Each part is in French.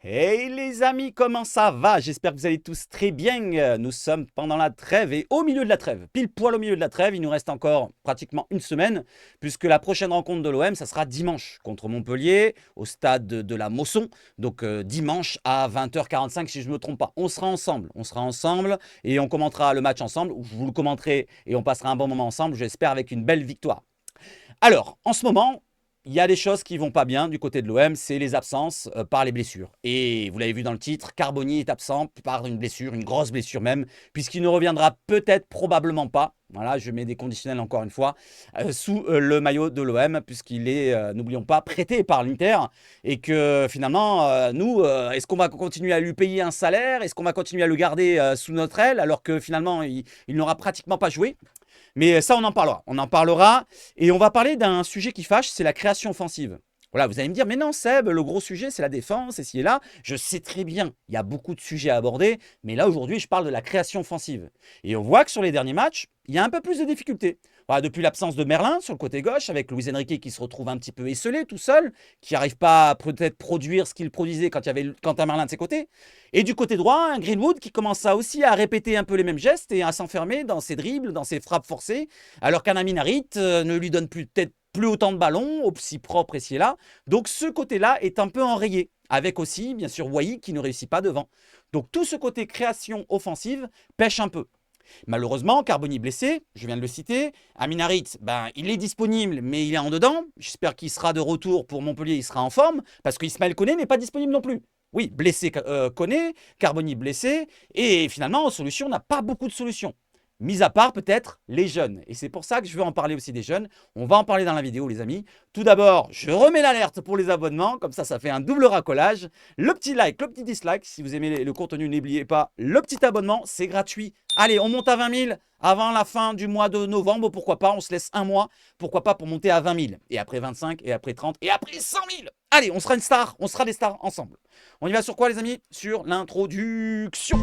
Hey les amis, comment ça va? J'espère que vous allez tous très bien. Nous sommes pendant la trêve et au milieu de la trêve, pile poil au milieu de la trêve. Il nous reste encore pratiquement une semaine, puisque la prochaine rencontre de l'OM, ça sera dimanche contre Montpellier, au stade de la Mosson. Donc dimanche à 20h45, si je ne me trompe pas. On sera ensemble et on commentera le match ensemble. Je vous le commenterai et on passera un bon moment ensemble, j'espère, avec une belle victoire. Alors, en ce moment, il y a des choses qui vont pas bien du côté de l'OM, c'est les absences par les blessures. Et vous l'avez vu dans le titre, Carboni est absent par une blessure, une grosse blessure même, puisqu'il ne reviendra peut-être probablement pas. Voilà, je mets des conditionnels encore une fois, sous le maillot de l'OM, puisqu'il est, n'oublions pas, prêté par l'Inter. Et que finalement, nous, est-ce qu'on va continuer à lui payer un salaire? Est-ce qu'on va continuer à le garder sous notre aile alors que finalement, il n'aura pratiquement pas joué? Mais ça, on en parlera. On en parlera. Et on va parler d'un sujet qui fâche, c'est la création offensive. Voilà, vous allez me dire, mais non, Seb, le gros sujet, c'est la défense, et ci et là. Je sais très bien, il y a beaucoup de sujets à aborder, mais là, aujourd'hui, je parle de la création offensive. Et on voit que sur les derniers matchs, il y a un peu plus de difficultés. Voilà, depuis l'absence de Merlin sur le côté gauche, avec Luis Enrique qui se retrouve un petit peu esselé tout seul, qui n'arrive pas à peut-être produire ce qu'il produisait quand il y avait Quentin Merlin de ses côtés. Et du côté droit, un Greenwood qui commence aussi à répéter un peu les mêmes gestes et à s'enfermer dans ses dribbles, dans ses frappes forcées, alors qu'un Amin Harit ne lui donne peut-être plus autant de ballons, aussi propre ici et là. Donc ce côté-là est un peu enrayé, avec aussi, bien sûr, Wai qui ne réussit pas devant. Donc tout ce côté création offensive pêche un peu. Malheureusement, Carboni blessé, je viens de le citer. Amin Harit, il est disponible, mais il est en dedans. J'espère qu'il sera de retour pour Montpellier, il sera en forme, parce qu'Ismaël Koné n'est pas disponible non plus. Oui, blessé Koné, Carboni blessé, et finalement, en solution, on n'a pas beaucoup de solutions. Mis à part peut-être les jeunes. Et c'est pour ça que je veux en parler aussi des jeunes. On va en parler dans la vidéo, les amis. Tout d'abord, je remets l'alerte pour les abonnements. Comme ça fait un double racolage. Le petit like, le petit dislike. Si vous aimez le contenu, n'oubliez pas le petit abonnement. C'est gratuit. Allez, on monte à 20 000 avant la fin du mois de novembre. Pourquoi pas? On se laisse un mois. Pourquoi pas pour monter à 20 000? Et après 25, et après 30, et après 100 000. Allez, on sera une star. On sera des stars ensemble. On y va sur quoi, les amis? Sur l'introduction.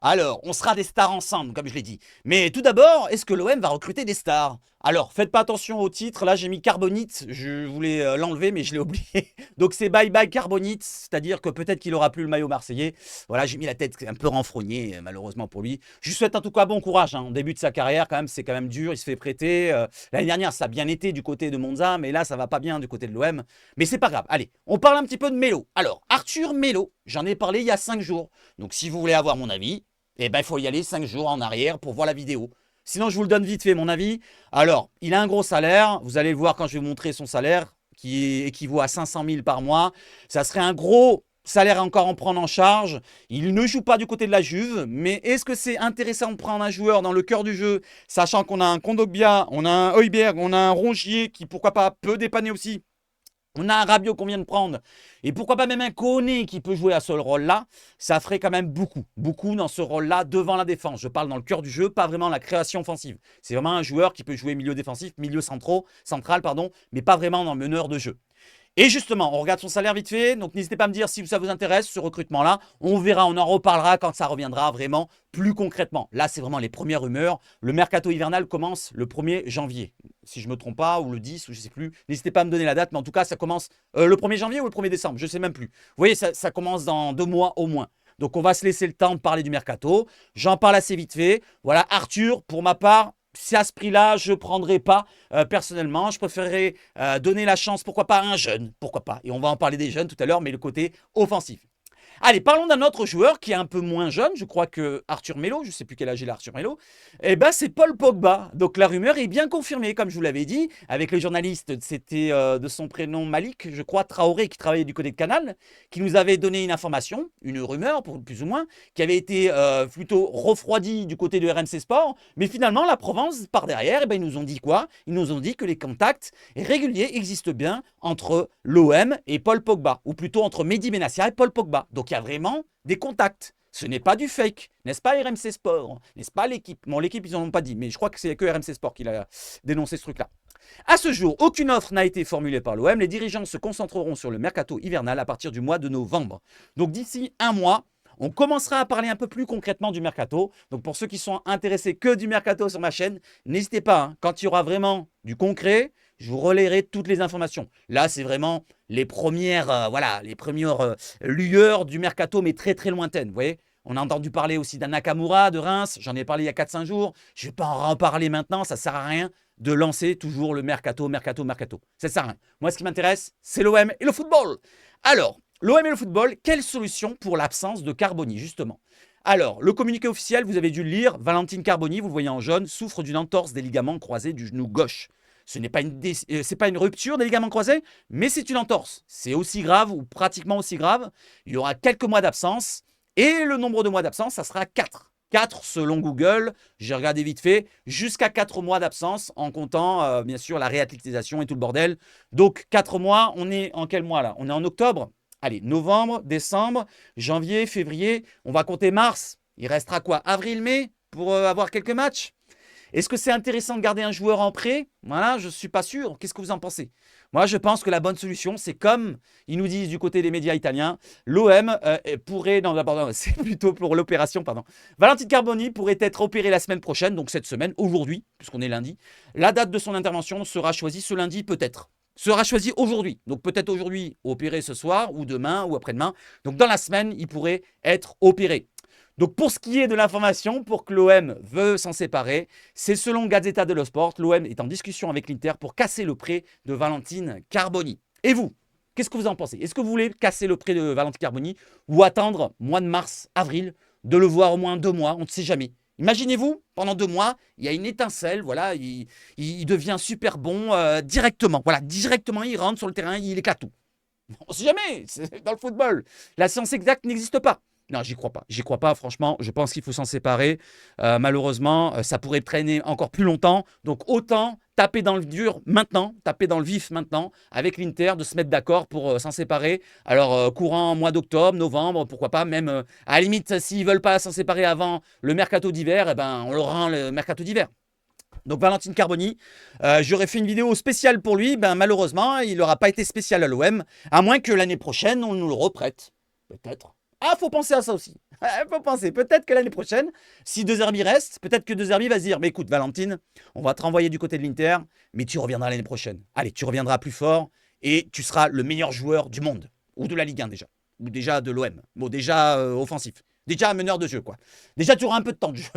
Alors, on sera des stars ensemble, comme je l'ai dit. Mais tout d'abord, est-ce que l'OM va recruter des stars? Alors, faites pas attention au titre. Là, j'ai mis Carbonite. Je voulais l'enlever, mais je l'ai oublié. Donc, c'est bye bye Carbonite. C'est-à-dire que peut-être qu'il aura plus le maillot marseillais. Voilà, j'ai mis la tête un peu renfrognée, malheureusement pour lui. Je lui souhaite en tout cas bon courage. Au début de sa carrière, quand même, c'est quand même dur. Il se fait prêter. L'année dernière, ça a bien été du côté de Monza, mais là, ça va pas bien du côté de l'OM. Mais c'est pas grave. Allez, on parle un petit peu de Melo. Alors, Arthur Melo, j'en ai parlé il y a 5 jours. Donc, si vous voulez avoir mon avis, il faut y aller 5 jours en arrière pour voir la vidéo. Sinon, je vous le donne vite fait, mon avis. Alors, il a un gros salaire. Vous allez le voir quand je vais vous montrer son salaire, qui équivaut à 500 000 par mois. Ça serait un gros salaire encore en prendre en charge. Il ne joue pas du côté de la Juve, mais est-ce que c'est intéressant de prendre un joueur dans le cœur du jeu, sachant qu'on a un Kondogbia, on a un Højbjerg, on a un Rongier qui, pourquoi pas, peut dépanner aussi. On a un Rabiot qu'on vient de prendre. Et pourquoi pas même un Koné qui peut jouer à ce rôle-là. Ça ferait quand même beaucoup. Beaucoup dans ce rôle-là devant la défense. Je parle dans le cœur du jeu, pas vraiment la création offensive. C'est vraiment un joueur qui peut jouer milieu défensif, milieu central, mais pas vraiment dans le meneur de jeu. Et justement, on regarde son salaire vite fait. Donc n'hésitez pas à me dire si ça vous intéresse, ce recrutement-là. On verra, on en reparlera quand ça reviendra vraiment plus concrètement. Là, c'est vraiment les premières rumeurs. Le mercato hivernal commence le 1er janvier. Si je ne me trompe pas, ou le 10, ou je ne sais plus. N'hésitez pas à me donner la date, mais en tout cas, ça commence le 1er janvier ou le 1er décembre. Je ne sais même plus. Vous voyez, ça commence dans 2 mois au moins. Donc on va se laisser le temps de parler du mercato. J'en parle assez vite fait. Voilà, Arthur, pour ma part, si à ce prix-là, je ne prendrais pas personnellement. Je préférerais donner la chance, pourquoi pas, à un jeune. Pourquoi pas. Et on va en parler des jeunes tout à l'heure, mais le côté offensif. Allez, parlons d'un autre joueur qui est un peu moins jeune, je crois que Arthur Melo, je ne sais plus quel âge il a Arthur Melo, c'est Paul Pogba. Donc la rumeur est bien confirmée, comme je vous l'avais dit, avec les journalistes, c'était de son prénom Malik, je crois, Traoré, qui travaillait du côté de Canal, qui nous avait donné une information, une rumeur, pour plus ou moins, qui avait été plutôt refroidie du côté de RMC Sport, mais finalement, la Provence, par derrière, ils nous ont dit quoi? Ils nous ont dit que les contacts réguliers existent bien entre l'OM et Paul Pogba, ou plutôt entre Mehdi Benassia et Paul Pogba. Donc il y a vraiment des contacts. Ce n'est pas du fake, n'est-ce pas RMC Sport? N'est-ce pas l'équipe? Bon, l'équipe, ils n'en ont pas dit, mais je crois que c'est que RMC Sport qui a dénoncé ce truc-là. À ce jour, aucune offre n'a été formulée par l'OM. Les dirigeants se concentreront sur le mercato hivernal à partir du mois de novembre. Donc d'ici un mois, On commencera à parler un peu plus concrètement du mercato. Donc pour ceux qui sont intéressés que du mercato sur ma chaîne, n'hésitez pas, hein, quand il y aura vraiment du concret, je vous relayerai toutes les informations. Là, c'est vraiment les premières, lueurs du mercato, mais très très lointaines. Vous voyez, on a entendu parler aussi d'un Nakamura de Reims. J'en ai parlé il y a 4-5 jours. Je ne vais pas en reparler maintenant. Ça ne sert à rien de lancer toujours le mercato. Ça ne sert à rien. Moi, ce qui m'intéresse, c'est l'OM et le football. Alors, l'OM et le football, quelle solution pour l'absence de Carboni, justement? Alors, le communiqué officiel, vous avez dû le lire. Valentine Carboni, vous le voyez en jaune, souffre d'une entorse des ligaments croisés du genou gauche. Ce n'est pas une rupture des ligaments croisés, mais c'est une entorse. C'est aussi grave ou pratiquement aussi grave. Il y aura quelques mois d'absence. Et le nombre de mois d'absence, ça sera 4. 4 selon Google, j'ai regardé vite fait, jusqu'à 4 mois d'absence en comptant bien sûr la réathlétisation et tout le bordel. Donc 4 mois, on est en quel mois là? On est en octobre. Allez, novembre, décembre, janvier, février, on va compter mars. Il restera quoi? Avril, mai pour avoir quelques matchs? Est-ce que c'est intéressant de garder un joueur en prêt? Voilà, je ne suis pas sûr. Qu'est-ce que vous en pensez? Moi, je pense que la bonne solution, c'est comme ils nous disent du côté des médias italiens, l'OM pourrait, non, pardon, c'est plutôt pour l'opération, pardon. Valentine Carboni pourrait être opéré la semaine prochaine, donc cette semaine, aujourd'hui, puisqu'on est lundi. La date de son intervention sera choisie ce lundi, peut-être. Sera choisie aujourd'hui. Donc peut-être aujourd'hui, opéré ce soir, ou demain, ou après-demain. Donc dans la semaine, il pourrait être opéré. Donc pour ce qui est de l'information, pour que l'OM veut s'en séparer, c'est selon Gazzetta dello Sport, l'OM est en discussion avec l'Inter pour casser le prêt de Valentine Carboni. Et vous, qu'est-ce que vous en pensez? Est-ce que vous voulez casser le prêt de Valentine Carboni ou attendre mois de mars, avril, de le voir au moins 2 mois? On ne sait jamais. Imaginez-vous, pendant 2 mois, il y a une étincelle, voilà, il devient super bon directement. Voilà, directement, il rentre sur le terrain, il éclate tout. On ne sait jamais, c'est dans le football. La science exacte n'existe pas. Non, j'y crois pas. J'y crois pas, franchement. Je pense qu'il faut s'en séparer. Malheureusement, ça pourrait traîner encore plus longtemps. Donc, autant taper dans le dur maintenant, taper dans le vif maintenant, avec l'Inter, de se mettre d'accord pour s'en séparer. Alors, courant mois d'octobre, novembre, pourquoi pas, même à la limite, s'ils veulent pas s'en séparer avant le mercato d'hiver, eh ben, on leur rend le mercato d'hiver. Donc Valentine Carboni, j'aurais fait une vidéo spéciale pour lui. Ben, malheureusement, il n'aura pas été spécial à l'OM, à moins que l'année prochaine, on nous le reprête. Peut-être. Ah, faut penser à ça aussi. Faut penser. Peut-être que l'année prochaine, si De Zerbi reste, peut-être que De Zerbi va se dire, mais écoute, Valentine, on va te renvoyer du côté de l'Inter, mais tu reviendras l'année prochaine. Allez, tu reviendras plus fort et tu seras le meilleur joueur du monde. Ou de la Ligue 1 déjà. Ou déjà de l'OM. Bon, déjà offensif. Déjà meneur de jeu, quoi. Déjà, tu auras un peu de temps de jeu.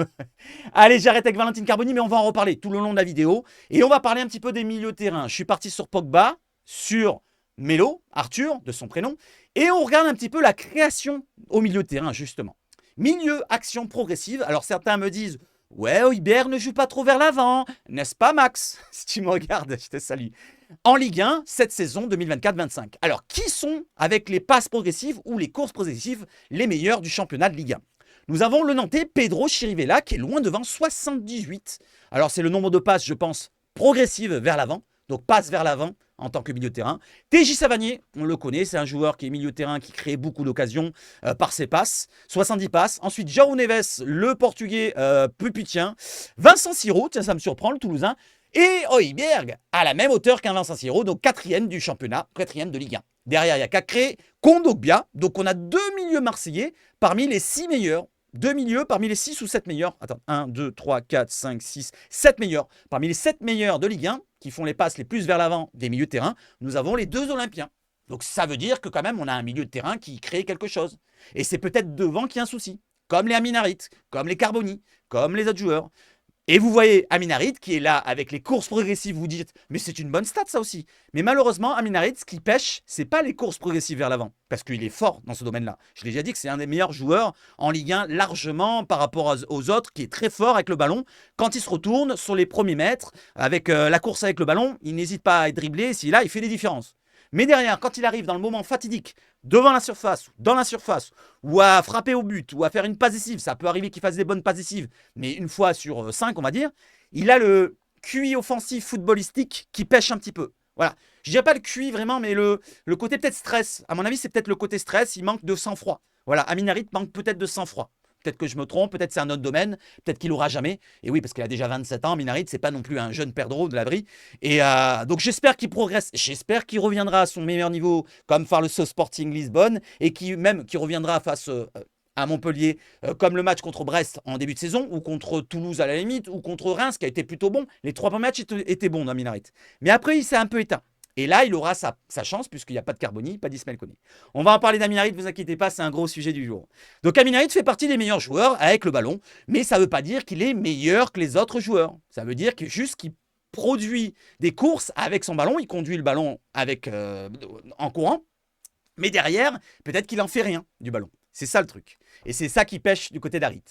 Allez, j'arrête avec Valentine Carboni, mais on va en reparler tout le long de la vidéo. Et on va parler un petit peu des milieux de terrain. Je suis parti sur Pogba, sur Melo, Arthur, de son prénom. Et on regarde un petit peu la création au milieu de terrain, justement. Milieu, action progressive. Alors, certains me disent, ouais, Hojbjerg ne joue pas trop vers l'avant. N'est-ce pas, Max? Si tu me regardes, je te salue. En Ligue 1, cette saison 2024-25. Alors, qui sont, avec les passes progressives ou les courses progressives, les meilleurs du championnat de Ligue 1? Nous avons le Nantais Pedro Chirivella qui est loin devant, 78. Alors, c'est le nombre de passes, je pense, progressives vers l'avant. Donc, passe vers l'avant en tant que milieu de terrain. TJ Savanier, on le connaît, c'est un joueur qui est milieu de terrain, qui crée beaucoup d'occasions par ses passes. 70 passes. Ensuite, João Neves, le portugais pupitien. Vincent Siro, tiens, ça me surprend, le Toulousain. Et Hojbjerg à la même hauteur qu'un Vincent Siro, donc 4e du championnat, 4e de Ligue 1. Derrière, il y a Cacré, Kondogbia. Donc, on a 2 milieux marseillais parmi les 6 meilleurs. 2 milieux parmi les 6 ou 7 meilleurs. Attends, 1, 2, 3, 4, 5, 6, 7 meilleurs. Parmi les 7 meilleurs de Ligue 1, qui font les passes les plus vers l'avant des milieux de terrain, nous avons les 2 Olympiens. Donc ça veut dire que quand même, on a un milieu de terrain qui crée quelque chose. Et c'est peut-être devant qu'il y a un souci. Comme les Amin Harit, comme les Carboni, comme les autres joueurs. Et vous voyez Amin Harit qui est là avec les courses progressives, vous dites, mais c'est une bonne stat ça aussi. Mais malheureusement, Amin Harit, ce qui pêche, c'est pas les courses progressives vers l'avant, parce qu'il est fort dans ce domaine-là. Je l'ai déjà dit que c'est un des meilleurs joueurs en Ligue 1, largement par rapport aux autres, qui est très fort avec le ballon. Quand il se retourne sur les premiers mètres, avec la course avec le ballon, il n'hésite pas à être dribblé, s'il est là, il fait des différences. Mais derrière, quand il arrive dans le moment fatidique, devant la surface, dans la surface, ou à frapper au but, ou à faire une passe décisive, ça peut arriver qu'il fasse des bonnes passes décisives, mais une fois sur 5, on va dire, il a le QI offensif footballistique qui pêche un petit peu. Voilà. Je dirais pas le QI vraiment, mais le côté peut-être stress. À mon avis, c'est peut-être le côté stress, il manque de sang-froid. Voilà, Amin Harit manque peut-être de sang-froid. Peut-être que je me trompe, peut-être c'est un autre domaine, peut-être qu'il l'aura jamais. Et oui, parce qu'il a déjà 27 ans, Amin Harit, c'est pas non plus un jeune perdreau de l'abri. Et donc j'espère qu'il progresse, j'espère qu'il reviendra à son meilleur niveau, comme faire le Sporting Lisbonne, et qui reviendra face à Montpellier, comme le match contre Brest en début de saison, ou contre Toulouse à la limite, ou contre Reims, qui a été plutôt bon. Les 3 premiers matchs étaient bons d'Amin Harit. Mais après, il s'est un peu éteint. Et là, il aura sa chance, puisqu'il n'y a pas de Carboni, pas d'Ismaël Koné. On va en parler d'Amin Harit, ne vous inquiétez pas, c'est un gros sujet du jour. Donc Amin Harit fait partie des meilleurs joueurs avec le ballon, mais ça ne veut pas dire qu'il est meilleur que les autres joueurs. Ça veut dire juste qu'il produit des courses avec son ballon, il conduit le ballon en courant, mais derrière, peut-être qu'il n'en fait rien du ballon. C'est ça le truc. Et c'est ça qui pêche du côté d'Harit.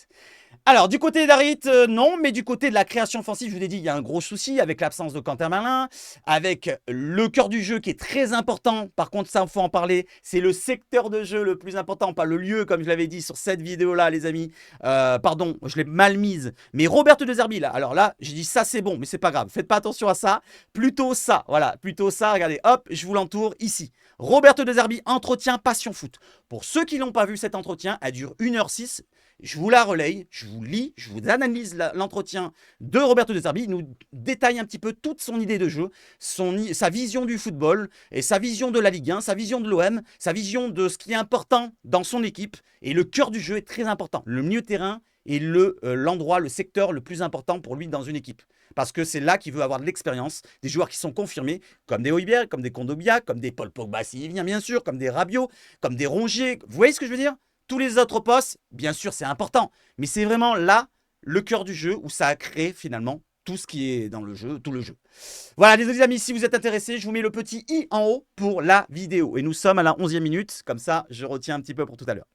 Alors, du côté d'Harit, non, mais du côté de la création offensive, je vous ai dit, il y a un gros souci avec l'absence de Quentin Malin, avec le cœur du jeu qui est très important. Par contre, ça, il faut en parler. C'est le secteur de jeu le plus important, pas le lieu, comme je l'avais dit sur cette vidéo-là, les amis. Pardon, je l'ai mal mise. Mais Roberto De Zerbi, là, alors là, j'ai dit ça, c'est bon, mais c'est pas grave. Faites pas attention à ça. Plutôt ça, voilà, plutôt ça. Regardez, hop, je vous l'entoure ici. Roberto De Zerbi, entretien Passion Foot. Pour ceux qui n'ont pas vu cet entretien, elle dure 1h06. Je vous la relaye, je vous lis, je vous analyse l'entretien de Roberto De Zerbi. Il nous détaille un petit peu toute son idée de jeu, sa vision du football et sa vision de la Ligue 1, sa vision de l'OM, sa vision de ce qui est important dans son équipe. Et le cœur du jeu est très important. Le milieu de terrain est l'endroit, le secteur le plus important pour lui dans une équipe. Parce que c'est là qu'il veut avoir de l'expérience, des joueurs qui sont confirmés, comme des Højbjerg, comme des Kondogbia, comme des Paul Pogba s'il vient bien sûr, comme des Rabiot, comme des Rongier. Vous voyez ce que je veux dire? Tous les autres postes, bien sûr, c'est important. Mais c'est vraiment là, le cœur du jeu, où ça a créé finalement tout ce qui est dans le jeu, tout le jeu. Voilà, les amis, si vous êtes intéressés, je vous mets le petit i en haut pour la vidéo. Et nous sommes à la 11e minute, comme ça, je retiens un petit peu pour tout à l'heure.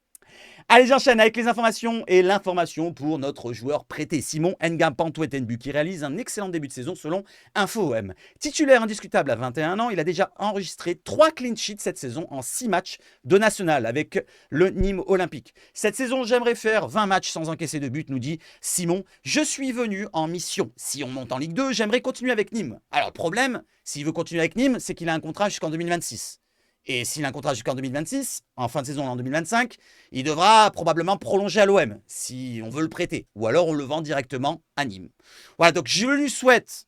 Allez, j'enchaîne avec les informations et l'information pour notre joueur prêté, Simon Nga Pantouet-Nbu, qui réalise un excellent début de saison selon InfoOM. Titulaire indiscutable à 21 ans, il a déjà enregistré 3 clean sheets cette saison en 6 matchs de national avec le Nîmes Olympique. Cette saison, j'aimerais faire 20 matchs sans encaisser de but, nous dit Simon. Je suis venu en mission. Si on monte en Ligue 2, j'aimerais continuer avec Nîmes. Alors, le problème, s'il veut continuer avec Nîmes, c'est qu'il a un contrat jusqu'en 2026. Et s'il a un contrat jusqu'en 2026, en fin de saison en 2025, il devra probablement prolonger à l'OM, si on veut le prêter. Ou alors on le vend directement à Nîmes. Voilà, donc je lui souhaite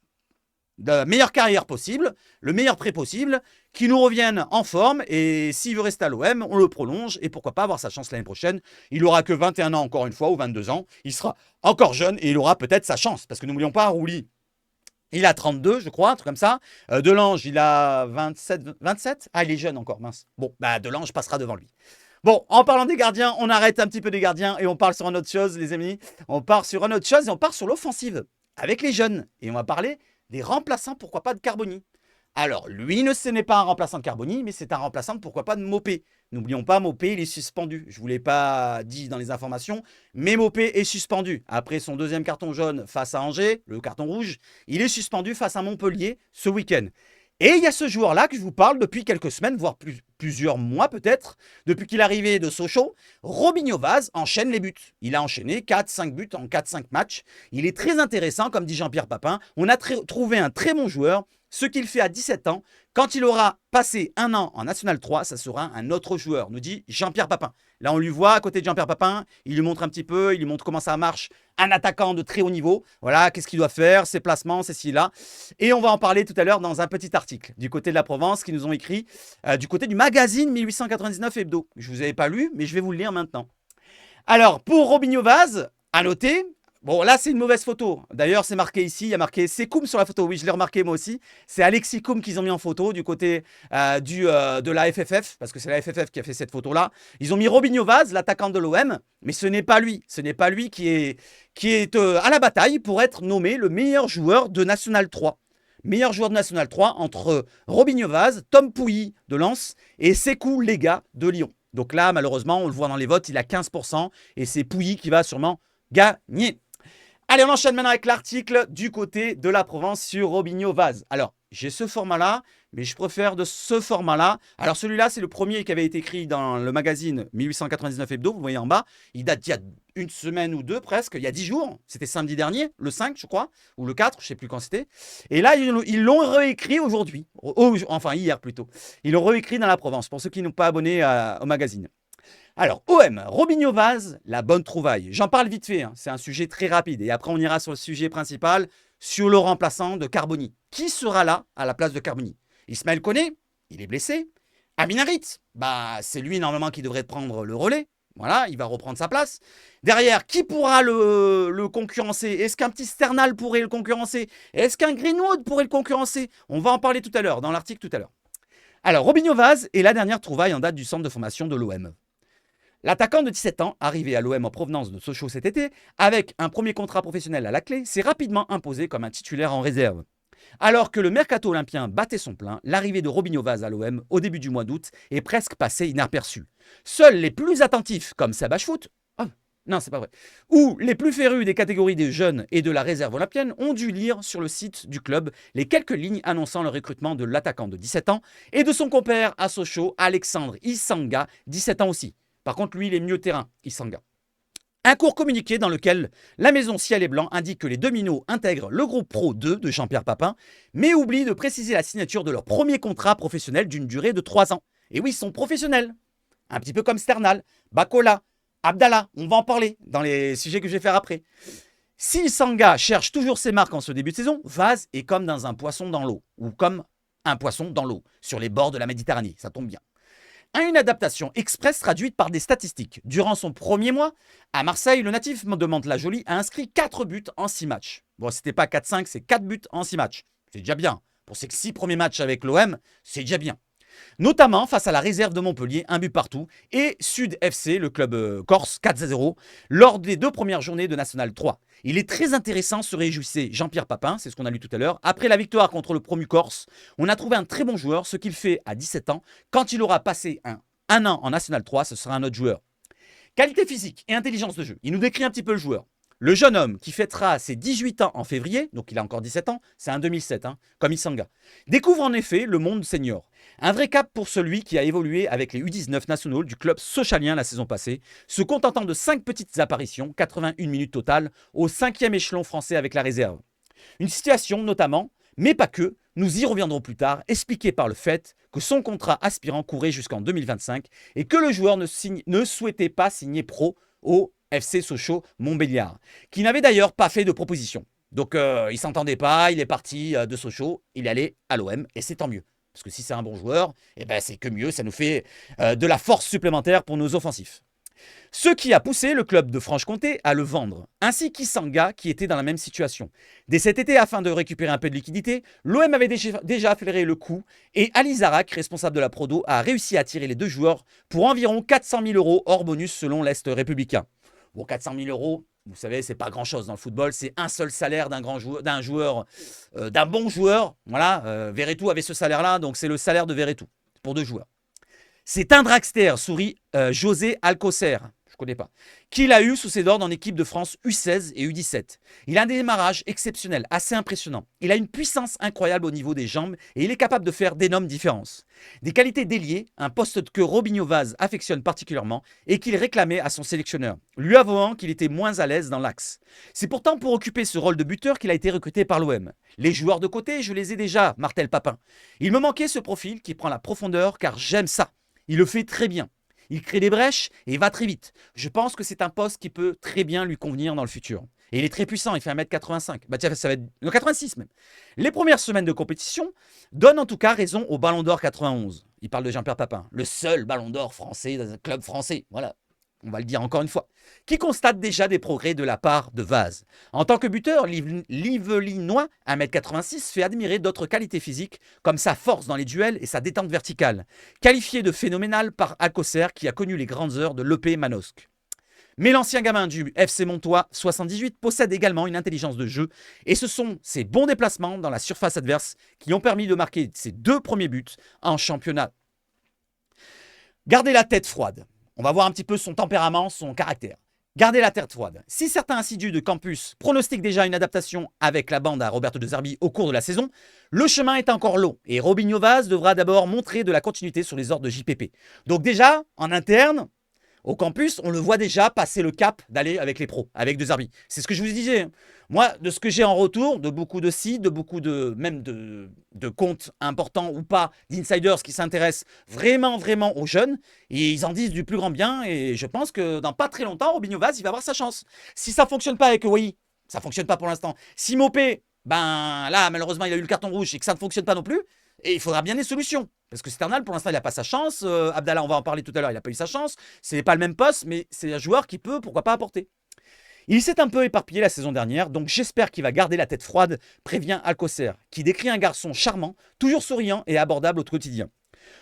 la meilleure carrière possible, le meilleur prêt possible, qu'il nous revienne en forme. Et s'il veut rester à l'OM, on le prolonge. Et pourquoi pas avoir sa chance l'année prochaine. Il n'aura que 21 ans encore une fois, ou 22 ans. Il sera encore jeune et il aura peut-être sa chance. Parce que n'oublions pas, Rouli, il a 32, je crois, un truc comme ça. Delange, il a 27. Ah, il est jeune encore, mince. Bon, bah Delange passera devant lui. Bon, en parlant des gardiens, on arrête un petit peu des gardiens et on parle sur une autre chose, les amis. On part sur une autre chose et on part sur l'offensive avec les jeunes. Et on va parler des remplaçants, pourquoi pas de Carboni. Alors, lui, ce n'est pas un remplaçant de Carboni, mais c'est un remplaçant, pourquoi pas, de Mopé. N'oublions pas, Mopé, il est suspendu. Je ne vous l'ai pas dit dans les informations, mais Mopé est suspendu. Après son deuxième carton jaune face à Angers, le carton rouge, il est suspendu face à Montpellier ce week-end. Et il y a ce joueur-là que je vous parle depuis quelques semaines, voire plusieurs mois peut-être, depuis qu'il est arrivé de Sochaux. Robinho Vaz enchaîne les buts. Il a enchaîné 4-5 buts en 4-5 matchs. Il est très intéressant, comme dit Jean-Pierre Papin. On a trouvé un très bon joueur. Ce qu'il fait à 17 ans, quand il aura passé un an en National 3, ça sera un autre joueur, nous dit Jean-Pierre Papin. Là, on lui voit à côté de Jean-Pierre Papin, il lui montre un petit peu, il lui montre comment ça marche, un attaquant de très haut niveau. Voilà, qu'est-ce qu'il doit faire, ses placements, ceci, là. Et on va en parler tout à l'heure dans un petit article du côté de la Provence qui nous ont écrit, du côté du magazine 1899 Hebdo. Je ne vous avais pas lu, mais je vais vous le lire maintenant. Alors, pour Robinho Vaz, à noter... Bon, là, c'est une mauvaise photo. D'ailleurs, c'est marqué ici, il y a marqué Sekoum sur la photo. Oui, je l'ai remarqué moi aussi. C'est Alexis Koum qu'ils ont mis en photo du côté de la FFF, parce que c'est la FFF qui a fait cette photo-là. Ils ont mis Robinho Vaz, l'attaquant de l'OM, mais ce n'est pas lui. Ce n'est pas lui qui est à la bataille pour être nommé le meilleur joueur de National 3. Meilleur joueur de National 3 entre Robinho Vaz, Tom Pouilly de Lens et Sekou Lega de Lyon. Donc là, malheureusement, on le voit dans les votes, il a 15% et c'est Pouilly qui va sûrement gagner. Allez, on enchaîne maintenant avec l'article du côté de la Provence sur Robinho Vaz. Alors, j'ai ce format-là, mais je préfère de ce format-là. Alors, celui-là, c'est le premier qui avait été écrit dans le magazine 1899 Hebdo, vous voyez en bas. Il date d'il y a une semaine ou deux presque, il y a 10 jours. C'était samedi dernier, le 5, je crois, ou le 4, je ne sais plus quand c'était. Et là, ils l'ont réécrit aujourd'hui, enfin hier plutôt. Ils l'ont réécrit dans la Provence, pour ceux qui n'ont pas abonné au magazine. Alors, OM, Robinho Vaz, la bonne trouvaille. J'en parle vite fait, hein. C'est un sujet très rapide. Et après, on ira sur le sujet principal, sur le remplaçant de Carboni. Qui sera là à la place de Carboni? Ismaël Koné, il est blessé. Amin Harit, bah, c'est lui normalement qui devrait prendre le relais. Voilà, il va reprendre sa place. Derrière, qui pourra le concurrencer? Est-ce qu'un petit Sternal pourrait le concurrencer? Est-ce qu'un Greenwood pourrait le concurrencer? On va en parler tout à l'heure, dans l'article tout à l'heure. Alors, Robinho Vaz est la dernière trouvaille en date du centre de formation de l'OM. L'attaquant de 17 ans, arrivé à l'OM en provenance de Sochaux cet été, avec un premier contrat professionnel à la clé, s'est rapidement imposé comme un titulaire en réserve. Alors que le mercato olympien battait son plein, l'arrivée de Robinho Vaz à l'OM au début du mois d'août est presque passée inaperçue. Seuls les plus attentifs, comme Sabache Foot, non, c'est pas vrai, ou les plus férus des catégories des jeunes et de la réserve olympienne ont dû lire sur le site du club les quelques lignes annonçant le recrutement de l'attaquant de 17 ans et de son compère à Sochaux, Alexandre Isanga, 17 ans aussi. Par contre, lui, il est mieux terrain, Isanga. Un court communiqué dans lequel la maison Ciel et Blanc indique que les Dominos intègrent le groupe Pro 2 de Jean-Pierre Papin, mais oublie de préciser la signature de leur premier contrat professionnel d'une durée de 3 ans. Et oui, ils sont professionnels. Un petit peu comme Sternal, Bacola, Abdallah, on va en parler dans les sujets que je vais faire après. Si Sanga cherche toujours ses marques en ce début de saison, Vaz est comme dans un poisson dans l'eau, ou comme un poisson dans l'eau, sur les bords de la Méditerranée, ça tombe bien. Une adaptation express traduite par des statistiques. Durant son premier mois, à Marseille, le natif de Mantes-la-Jolie a inscrit 4 buts en 6 matchs. Bon, c'était pas 4-5, c'est 4 buts en 6 matchs. C'est déjà bien. Pour ces 6 premiers matchs avec l'OM, c'est déjà bien. Notamment face à la réserve de Montpellier, un but partout, et Sud FC, le club corse, 4-0, lors des 2 premières journées de National 3. Il est très intéressant, se réjouissait Jean-Pierre Papin, c'est ce qu'on a lu tout à l'heure. Après la victoire contre le promu corse, on a trouvé un très bon joueur, ce qu'il fait à 17 ans. Quand il aura passé un an en National 3, ce sera un autre joueur. Qualité physique et intelligence de jeu. Il nous décrit un petit peu le joueur. Le jeune homme qui fêtera ses 18 ans en février, donc il a encore 17 ans, c'est un 2007, comme Isanga, découvre en effet le monde senior. Un vrai cap pour celui qui a évolué avec les U19 nationaux du club socialien la saison passée, se contentant de 5 petites apparitions, 81 minutes totales, au 5e échelon français avec la réserve. Une situation notamment, mais pas que, nous y reviendrons plus tard, expliquée par le fait que son contrat aspirant courait jusqu'en 2025 et que le joueur ne souhaitait pas signer pro au FC Sochaux Montbéliard, qui n'avait d'ailleurs pas fait de proposition. Donc il ne s'entendait pas, il est parti de Sochaux, il est allé à l'OM et c'est tant mieux. Parce que si c'est un bon joueur, eh ben c'est que mieux, ça nous fait de la force supplémentaire pour nos offensifs. Ce qui a poussé le club de Franche-Comté à le vendre, ainsi qu'Isanga qui était dans la même situation. Dès cet été, afin de récupérer un peu de liquidité, l'OM avait déjà flairé le coup et Ali Zarak, responsable de la Prodo, a réussi à attirer les 2 joueurs pour environ 400 000 € hors bonus selon l'Est républicain. Bon, 400 000 €, vous savez, c'est pas grand-chose dans le football, c'est un seul salaire d'un bon joueur. Voilà, Verretou avait ce salaire-là, donc c'est le salaire de Verretou pour 2 joueurs. C'est un dragster, sourit José Alcocer, je ne connais pas, qu'il a eu sous ses ordres en équipe de France U16 et U17. Il a un démarrage exceptionnel, assez impressionnant. Il a une puissance incroyable au niveau des jambes et il est capable de faire d'énormes différences. Des qualités déliées, un poste que Robinho Vaz affectionne particulièrement et qu'il réclamait à son sélectionneur, lui avouant qu'il était moins à l'aise dans l'axe. C'est pourtant pour occuper ce rôle de buteur qu'il a été recruté par l'OM. Les joueurs de côté, je les ai déjà, martèle Papin. Il me manquait ce profil qui prend la profondeur car j'aime ça. Il le fait très bien. Il crée des brèches et va très vite. Je pense que c'est un poste qui peut très bien lui convenir dans le futur. Et il est très puissant, il fait 1m85. Bah tiens, ça va être 86 même. Les premières semaines de compétition donnent en tout cas raison au Ballon d'Or 91. Il parle de Jean-Pierre Papin, le seul Ballon d'Or français dans un club français. Voilà. On va le dire encore une fois, qui constate déjà des progrès de la part de Vaz. En tant que buteur, l'Yvelinois, 1m86, fait admirer d'autres qualités physiques, comme sa force dans les duels et sa détente verticale, qualifié de phénoménal par Alcocer qui a connu les grandes heures de l'EP Manosque. Mais l'ancien gamin du FC Montois 78 possède également une intelligence de jeu et ce sont ses bons déplacements dans la surface adverse qui ont permis de marquer ses 2 premiers buts en championnat. Gardez la tête froide. On va voir un petit peu son tempérament, son caractère. Gardez la tête froide. Si certains assidus de campus pronostiquent déjà une adaptation avec la bande à Roberto De Zerbi au cours de la saison, le chemin est encore long et Robinho Vaz devra d'abord montrer de la continuité sur les ordres de JPP. Donc déjà, en interne, au campus, on le voit déjà passer le cap d'aller avec les pros, avec De Zerbi. C'est ce que je vous disais. Moi, de ce que j'ai en retour, de beaucoup de sites, de beaucoup de comptes importants ou pas, d'insiders qui s'intéressent vraiment aux jeunes, et ils en disent du plus grand bien, et je pense que dans pas très longtemps, Robinho Vaz, il va avoir sa chance. Si ça fonctionne pas avec Wai, ça fonctionne pas pour l'instant. Si Mopé, ben là, malheureusement, il a eu le carton rouge et que ça ne fonctionne pas non plus, et il faudra bien des solutions. Parce que Sternal, pour l'instant, il n'a pas sa chance. Abdallah, on va en parler tout à l'heure, il n'a pas eu sa chance. C'est pas le même poste, mais c'est un joueur qui peut, pourquoi pas, apporter. Il s'est un peu éparpillé la saison dernière, donc j'espère qu'il va garder la tête froide, prévient Alcocer, qui décrit un garçon charmant, toujours souriant et abordable au quotidien.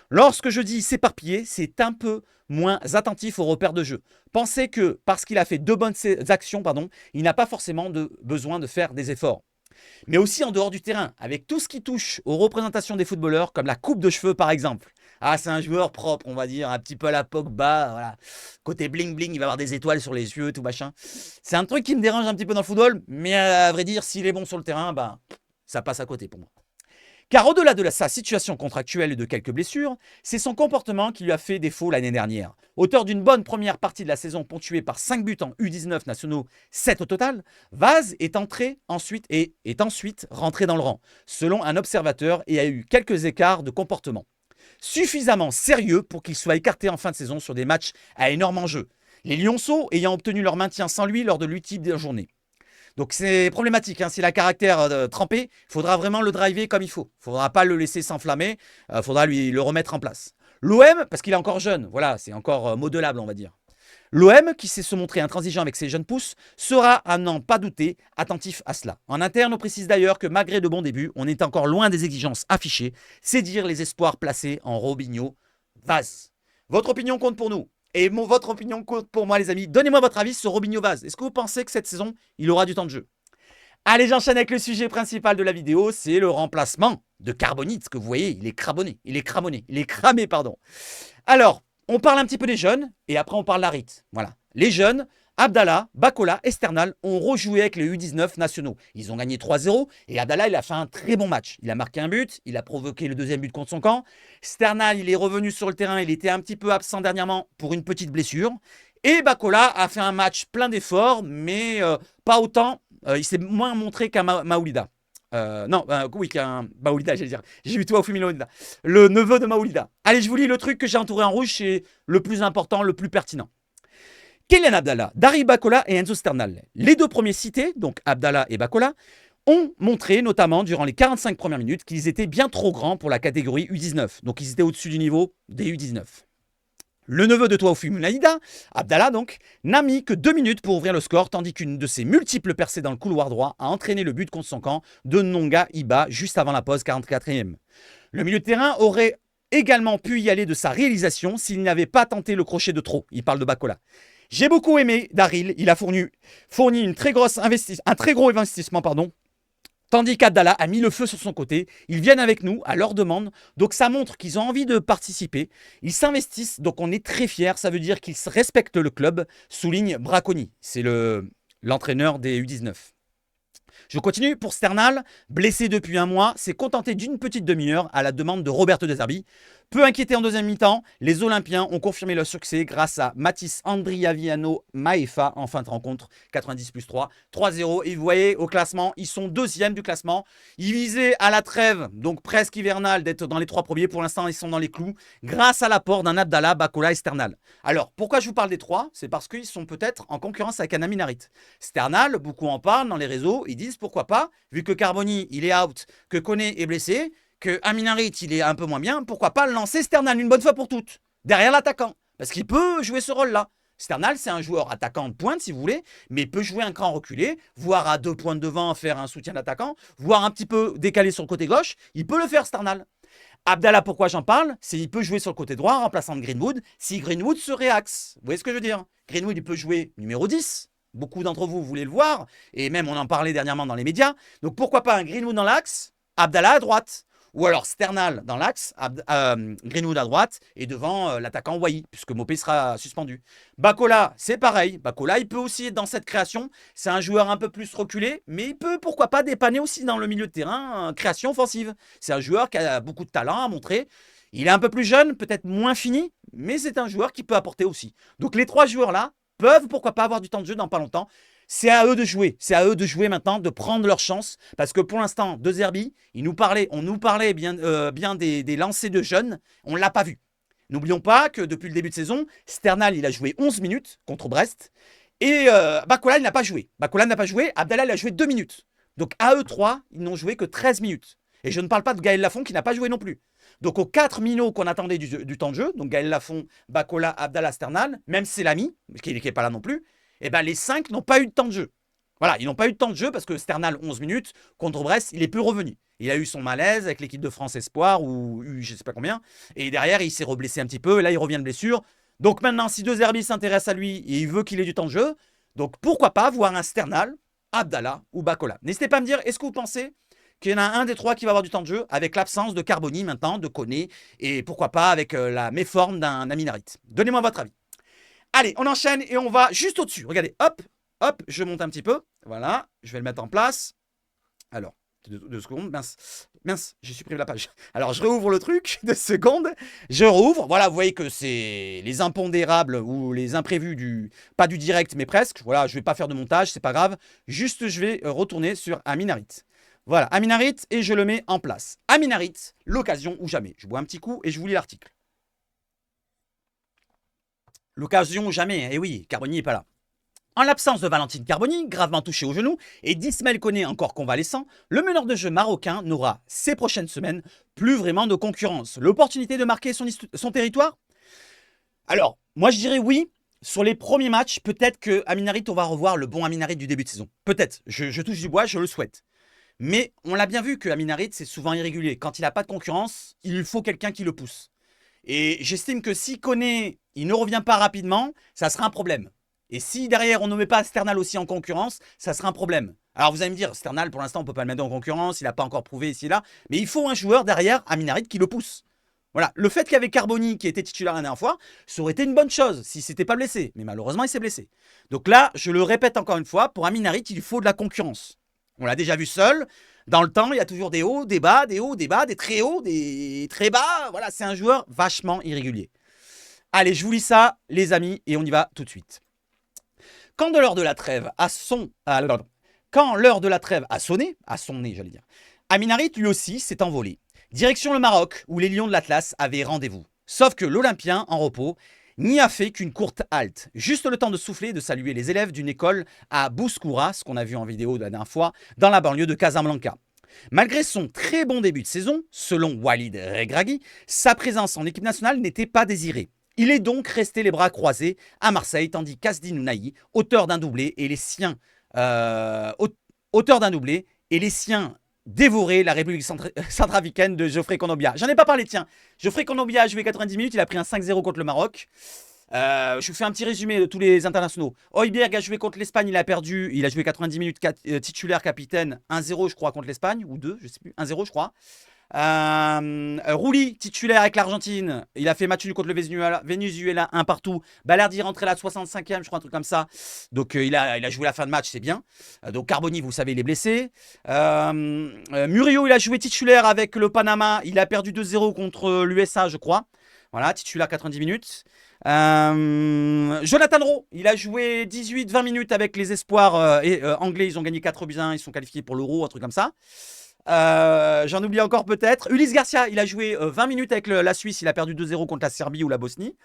Lorsque je dis s'éparpiller, c'est un peu moins attentif aux repères de jeu. Pensez que parce qu'il a fait 2 bonnes actions, il n'a pas forcément besoin de faire des efforts. Mais aussi en dehors du terrain, avec tout ce qui touche aux représentations des footballeurs, comme la coupe de cheveux par exemple. Ah, c'est un joueur propre, on va dire, un petit peu à la Pogba, voilà. Côté bling bling, il va avoir des étoiles sur les yeux, tout machin. C'est un truc qui me dérange un petit peu dans le football, mais à vrai dire, s'il est bon sur le terrain, ça passe à côté pour moi. Car au-delà de sa situation contractuelle et de quelques blessures, c'est son comportement qui lui a fait défaut l'année dernière. Auteur d'une bonne première partie de la saison ponctuée par 5 buts en U19 nationaux, 7 au total, Vaz est ensuite rentré dans le rang, selon un observateur, et a eu quelques écarts de comportement. Suffisamment sérieux pour qu'il soit écarté en fin de saison sur des matchs à énorme enjeu, les Lionceaux ayant obtenu leur maintien sans lui lors de l'ultime journée. Donc c'est problématique, s'il a caractère trempé, il faudra vraiment le driver comme il faut. Il ne faudra pas le laisser s'enflammer, il faudra lui le remettre en place. L'OM, parce qu'il est encore jeune, voilà, c'est encore modelable on va dire. L'OM, qui sait se montrer intransigeant avec ses jeunes pousses, sera, à n'en pas douter, attentif à cela. En interne, on précise d'ailleurs que malgré de bons débuts, on est encore loin des exigences affichées, c'est dire les espoirs placés en Robinho Vaz. Votre opinion compte pour nous. Et votre opinion compte pour moi les amis. Donnez-moi votre avis sur Robinho Vaz. Est-ce que vous pensez que cette saison, il aura du temps de jeu? Allez, j'enchaîne avec le sujet principal de la vidéo. C'est le remplacement de Carbonite. Que vous voyez, il est cramé, pardon. Alors, on parle un petit peu des jeunes. Et après, on parle d'Harit. Voilà. Les jeunes, Abdallah, Bakola et Sternal ont rejoué avec les U19 nationaux. Ils ont gagné 3-0 et Abdallah, il a fait un très bon match. Il a marqué un but, il a provoqué le deuxième but contre son camp. Sternal, il est revenu sur le terrain, il était un petit peu absent dernièrement pour une petite blessure. Et Bakola a fait un match plein d'efforts, mais pas autant. Il s'est moins montré qu'un Maoulida. Qu'un Maoulida, j'allais dire. J'ai eu toi au Maoulida. Le neveu de Maoulida. Allez, je vous lis le truc que j'ai entouré en rouge, c'est le plus important, le plus pertinent. Kylian Abdallah, Dari Bakola et Enzo Sternal. Les deux premiers cités, donc Abdallah et Bakola, ont montré, notamment durant les 45 premières minutes, qu'ils étaient bien trop grands pour la catégorie U19. Donc ils étaient au-dessus du niveau des U19. Le neveu de Taoufik Mounaïda, Abdallah donc, n'a mis que 2 minutes pour ouvrir le score, tandis qu'une de ses multiples percées dans le couloir droit a entraîné le but contre son camp de Nonga Iba juste avant la pause 44e. Le milieu de terrain aurait également pu y aller de sa réalisation s'il n'avait pas tenté le crochet de trop. Il parle de Bakola. J'ai beaucoup aimé Daryl, il a fourni un très gros investissement, tandis qu'Abdallah a mis le feu sur son côté. Ils viennent avec nous à leur demande, donc ça montre qu'ils ont envie de participer. Ils s'investissent, donc on est très fiers, ça veut dire qu'ils respectent le club, souligne Braconi, c'est l'entraîneur des U19. Je continue pour Sternal, blessé depuis un mois, s'est contenté d'une petite demi-heure à la demande de Roberto De Zerbi. Peu inquiété en deuxième mi-temps, les Olympiens ont confirmé leur succès grâce à Mathis Andriaviano Maefa en fin de rencontre, 90+3, 3-0. Et vous voyez, au classement, ils sont deuxièmes du classement. Ils visaient à la trêve, donc presque hivernale, d'être dans les 3 premiers. Pour l'instant, ils sont dans les clous grâce à l'apport d'un Abdallah, Bakola et Sternal. Alors, pourquoi je vous parle des 3? C'est parce qu'ils sont peut-être en concurrence avec un Aminarit. Sternal, beaucoup en parlent dans les réseaux, ils disent pourquoi pas, vu que Carboni, il est out, que Koné est blessé, que Aminarit, il est un peu moins bien, pourquoi pas lancer Sternal une bonne fois pour toutes, derrière l'attaquant, parce qu'il peut jouer ce rôle-là. Sternal, c'est un joueur attaquant de pointe, si vous voulez, mais il peut jouer un cran reculé, voire à 2 points devant, faire un soutien d'attaquant, voire un petit peu décalé sur le côté gauche, il peut le faire, Sternal. Abdallah, pourquoi j'en parle? C'est qu'il peut jouer sur le côté droit en remplaçant de Greenwood, si Greenwood serait axe. Vous voyez ce que je veux dire? Greenwood, il peut jouer numéro 10. Beaucoup d'entre vous voulez le voir, et même on en parlait dernièrement dans les médias. Donc pourquoi pas un Greenwood dans l'axe, Abdallah à droite? Ou alors Sternal dans l'axe, Greenwood à droite, et devant l'attaquant Wai, puisque Mopé sera suspendu. Bakola, c'est pareil. Bakola, il peut aussi être dans cette création. C'est un joueur un peu plus reculé, mais il peut, pourquoi pas, dépanner aussi dans le milieu de terrain, création offensive. C'est un joueur qui a beaucoup de talent à montrer. Il est un peu plus jeune, peut-être moins fini, mais c'est un joueur qui peut apporter aussi. Donc les 3 joueurs-là peuvent, pourquoi pas, avoir du temps de jeu dans pas longtemps. C'est à eux de jouer. C'est à eux de jouer maintenant, de prendre leur chance. Parce que pour l'instant, De Zerbi, on nous parlait bien des lancers de jeunes. On ne l'a pas vu. N'oublions pas que depuis le début de saison, Sternal, il a joué 11 minutes contre Brest. Et Bakola, il n'a pas joué. Abdallah, il a joué 2 minutes. Donc à eux 3, ils n'ont joué que 13 minutes. Et je ne parle pas de Gaël Lafont qui n'a pas joué non plus. Donc aux 4 minots qu'on attendait du temps de jeu, donc Gaël Lafont, Bacola, Abdallah, Sternal, même Selami, qui n'est pas là non plus, et ben les 5 n'ont pas eu de temps de jeu. Voilà, ils n'ont pas eu de temps de jeu parce que Sternal, 11 minutes, contre Brest, il est plus revenu. Il a eu son malaise avec l'équipe de France Espoir, ou je ne sais pas combien, et derrière, il s'est reblessé un petit peu, et là, il revient de blessure. Donc maintenant, si De Zerbi s'intéresse à lui et il veut qu'il ait du temps de jeu, donc pourquoi pas voir un Sternal, Abdallah ou Bacola. N'hésitez pas à me dire, est-ce que vous pensez qu'il y en a un des trois qui va avoir du temps de jeu avec l'absence de Carboni maintenant, de Koné, et pourquoi pas avec la méforme d'un Aminarit. Donnez-moi votre avis. Allez, on enchaîne et on va juste au-dessus. Regardez, hop, hop, je monte un petit peu. Voilà, je vais le mettre en place. Alors, 2 secondes, mince, j'ai supprimé la page. Alors, je réouvre le truc, 2 secondes, je rouvre. Voilà, vous voyez que c'est les impondérables ou les imprévus pas du direct, mais presque. Voilà, je ne vais pas faire de montage, c'est pas grave. Juste, je vais retourner sur Aminarit. Voilà, Aminarit, et je le mets en place. Aminarit, l'occasion ou jamais. Je bois un petit coup et je vous lis l'article. L'occasion ou jamais, eh oui, Carboni n'est pas là. En l'absence de Valentine Carboni, gravement touché au genou, et d'Ismaël Koné encore convalescent, le meneur de jeu marocain n'aura, ces prochaines semaines, plus vraiment de concurrence. L'opportunité de marquer son territoire? Alors, moi je dirais oui. Sur les premiers matchs, peut-être que Aminarit, on va revoir le bon Aminarit du début de saison. Peut-être. Je touche du bois, je le souhaite. Mais on l'a bien vu que Aminarit, c'est souvent irrégulier. Quand il n'a pas de concurrence, il faut quelqu'un qui le pousse. Et j'estime que si Koné, il ne revient pas rapidement, ça sera un problème. Et si derrière, on ne met pas Sternal aussi en concurrence, ça sera un problème. Alors vous allez me dire, Sternal, pour l'instant, on ne peut pas le mettre en concurrence, il n'a pas encore prouvé ici et là. Mais il faut un joueur derrière, Aminarit, qui le pousse. Voilà. Le fait qu'il y avait Carboni qui était titulaire la dernière fois, ça aurait été une bonne chose si c'était pas blessé. Mais malheureusement, il s'est blessé. Donc là, je le répète encore une fois, pour Aminarit, il faut de la concurrence. On l'a déjà vu seul. Dans le temps, il y a toujours des hauts, des bas, des hauts, des bas, des très hauts, des très bas. Voilà, c'est un joueur vachement irrégulier. Allez, je vous lis ça, les amis, et on y va tout de suite. Quand l'heure de la trêve a sonné, j'allais dire, Aminarit lui aussi s'est envolé. Direction le Maroc, où les Lions de l'Atlas avaient rendez-vous. Sauf que l'Olympien, en repos, n'y a fait qu'une courte halte. Juste le temps de souffler et de saluer les élèves d'une école à Bouskoura, ce qu'on a vu en vidéo de la dernière fois, dans la banlieue de Casablanca. Malgré son très bon début de saison, selon Walid Regragui, sa présence en équipe nationale n'était pas désirée. Il est donc resté les bras croisés à Marseille, tandis qu'Asdi Nounahi, auteur d'un doublé, et les siens dévoraient la République centrafricaine de Geoffrey Kondogbia. J'en ai pas parlé, tiens. Geoffrey Kondogbia a joué 90 minutes, il a pris un 5-0 contre le Maroc. Je vous fais un petit résumé de tous les internationaux. Højbjerg a joué contre l'Espagne, il a perdu. Il a joué 90 minutes titulaire capitaine. 1-0 je crois contre l'Espagne, ou 2, je sais plus. 1-0 je crois. Rouli, titulaire avec l'Argentine. Il a fait match nul contre le Venezuela, 1 partout. Balerdi rentré à la 65e, je crois, un truc comme ça. Donc il a joué la fin de match, c'est bien. Donc Carboni, vous savez, il est blessé. Murillo, il a joué titulaire avec le Panama. Il a perdu 2-0 contre l'USA, je crois. Voilà, titulaire 90 minutes. Jonathan Rowe, il a joué 18-20 minutes avec les espoirs anglais. Ils ont gagné 4-1, ils sont qualifiés pour l'Euro, un truc comme ça. J'en oublie encore peut-être. Ulysse Garcia, il a joué 20 minutes avec la Suisse. Il a perdu 2-0 contre la Serbie ou la Bosnie.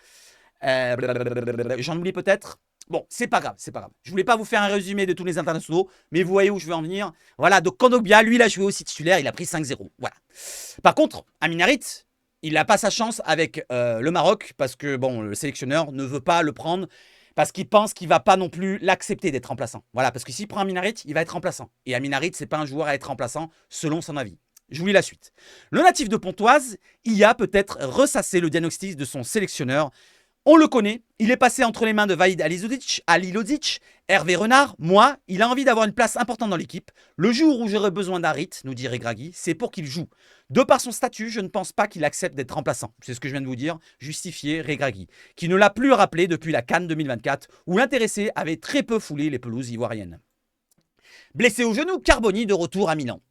J'en oublie peut-être. Bon, c'est pas grave, c'est pas grave. Je voulais pas vous faire un résumé de tous les internationaux, mais vous voyez où je veux en venir. Voilà, donc Kondogbia, lui, il a joué aussi titulaire. Il a pris 5-0. Voilà. Par contre, Aminarit, il n'a pas sa chance avec le Maroc parce que bon, le sélectionneur ne veut pas le prendre parce qu'il pense qu'il ne va pas non plus l'accepter d'être remplaçant. Voilà, parce que s'il prend Aminarit, il va être remplaçant. Et Aminarit, ce n'est pas un joueur à être remplaçant selon son avis. Je vous lis la suite. Le natif de Pontoise y a peut-être ressassé le diagnostic de son sélectionneur. On le connaît, il est passé entre les mains de Vaïd Alilodzic, Hervé Renard. Moi, il a envie d'avoir une place importante dans l'équipe. Le jour où j'aurai besoin d'Harit, nous dit Regragui, c'est pour qu'il joue. De par son statut, je ne pense pas qu'il accepte d'être remplaçant. C'est ce que je viens de vous dire, justifié Regragui, qui ne l'a plus rappelé depuis la CAN 2024, où l'intéressé avait très peu foulé les pelouses ivoiriennes. Blessé au genou, Carboni de retour à Milan.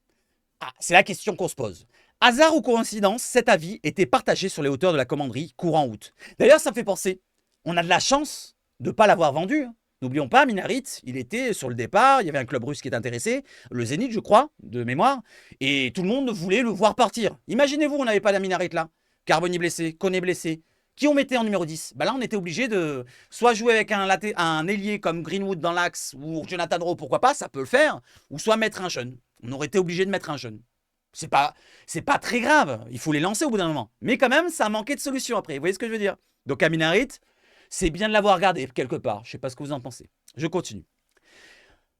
Ah, c'est la question qu'on se pose. Hasard ou coïncidence, cet avis était partagé sur les hauteurs de la commanderie courant août. D'ailleurs, ça me fait penser, on a de la chance de ne pas l'avoir vendu. N'oublions pas, Aminarit, il était sur le départ, il y avait un club russe qui était intéressé, le Zénith, je crois, de mémoire, et tout le monde voulait le voir partir. Imaginez-vous, on n'avait pas d'Aminarit là. Carboni blessé, Koné blessé. Qui on mettait en numéro 10? Bah là, on était obligé de soit jouer avec un ailier comme Greenwood dans l'axe, ou Jonathan Rowe, pourquoi pas, ça peut le faire, ou soit mettre un jeune. On aurait été obligé de mettre un jeune. C'est pas très grave. Il faut les lancer au bout d'un moment. Mais quand même, ça a manqué de solution après. Vous voyez ce que je veux dire? Donc Amin Harit, c'est bien de l'avoir gardé quelque part. Je ne sais pas ce que vous en pensez. Je continue.